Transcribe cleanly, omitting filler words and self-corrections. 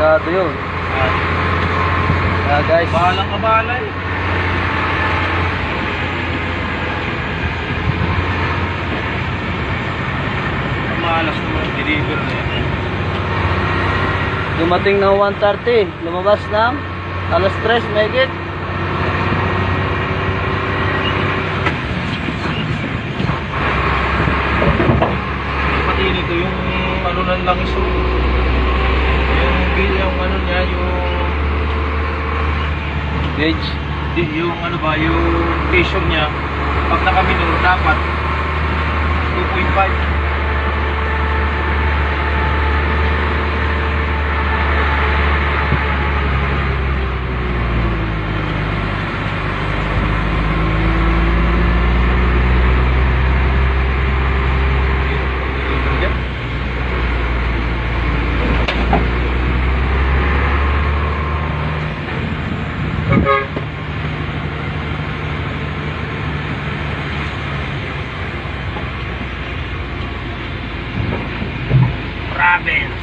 Gado yun. Guys. Bahalang kabala eh. Malas naman deliver na yan. Dumating ng 1:30. Lumabas ng alas 3, megit. Pati nito yung ano ng langis oh. Yung ano niya, yung Gauge. yung ano ba, yung pressure niya pag nakaminor dapat 2.5. Province.